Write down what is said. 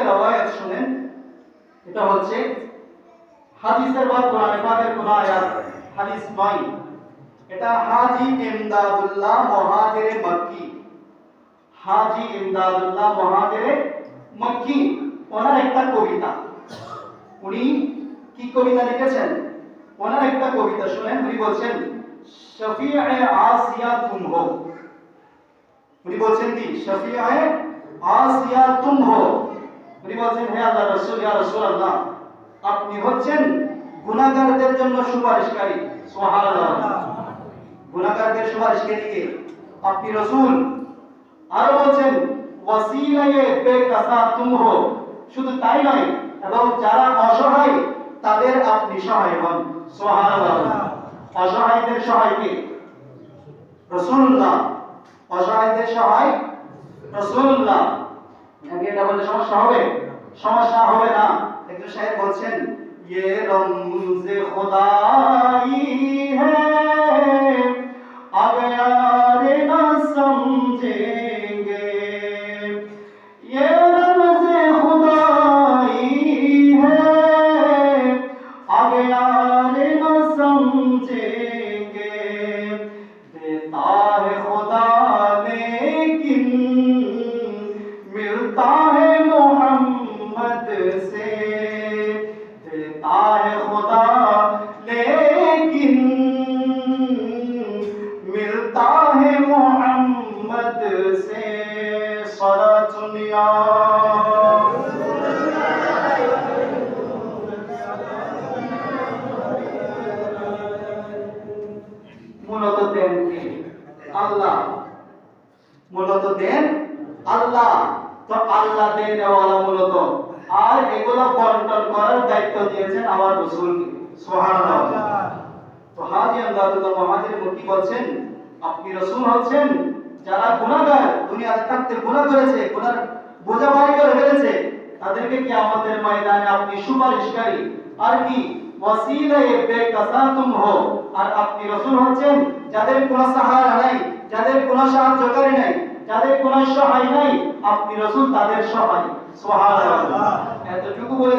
রওয়ায়াত শুনেন। এটা হচ্ছে হাদিসের বা কোরআন পাকের কোন আয়াত, হাদিস নয়। এটা হাজী ইমদাদুল্লাহ মুহাজিরে মক্কি, হাজী ইমদাদুল্লাহ মুহাজিরে মক্কি ওনার একটা কবিতা। উনি কি কবিতা লিখেছেন? ওনার একটা কবিতা শুনেন। উনি বলছেন শফিয়ে আসিয়া তুম হো। উনি বলছেন কি? শফিয়ে আসিয়া তুম হো। উনি বলছেন হে আল্লাহর রাসূল, ইয়া রাসূলুল্লাহ, আপনি হচ্ছেন গুনাহগারদের জন্য সুপারিশকারী। সুবহানাল্লাহ। গুনাহগারদের সুপারিশকারী কে? আপনি রাসূল। আর বলছেন ওয়াসিলায়ে বেকাসা তুম হো। শুধু তাই নয়, এবং যারা অসহায় তাদের আপনি সহায় হন। সুবহানাল্লাহ। অসহায়দের সহায় কে? রাসূলুল্লাহ। অসহায়দের সহায় রাসূলুল্লাহ। নাকি এটা বলতে সমস্যা হবে? সমস্যা হবে না। একজন শায়ের বলছেন ये रमज़ खुदाई है अगयारे न समझेंगे, ये रमज़ खुदाई है अगयारे न समझेंगे, देता है खुदा लेकिन मिलता है मोहम्मद से, देता है खुदा लेकिन मिलता है मोहम्मद से। सलातुनिया মূলত দেন কে? আল্লাহ। মূলত দেন আল্লাহ। তো আল্লাহ দেন দেওয়ালা মূলত, আর এগুলো বন্টন করার দায়িত্ব দিয়েছেন আমার রাসূলকে। সুবহানাল্লাহ। তো হাজী ইমদাদুল্লাহ মুহাজিরে মক্কি বলছেন আপনি রাসূল হচ্ছেন যারা গুনাহগার, দুনিয়াতে থাকতে গুনাহ করেছে, গুনার বোঝা ভারী করে ফেলেছে, তাদেরকে কিয়ামতের ময়দানে আপনি সুপারিশকারী। আর কি? ওয়াসিলায়ে বেকাসাতুম হো। আর আপনি রাসূল হচ্ছেন যাদের কোনো সাহারা নাই, যাদের কোনো সাহায্যকারী নাই, যাদের কোনো সহায় নাই, আপনি রাসূল তাদের সহায়। সুবহানাল্লাহ। এতটুকু বলে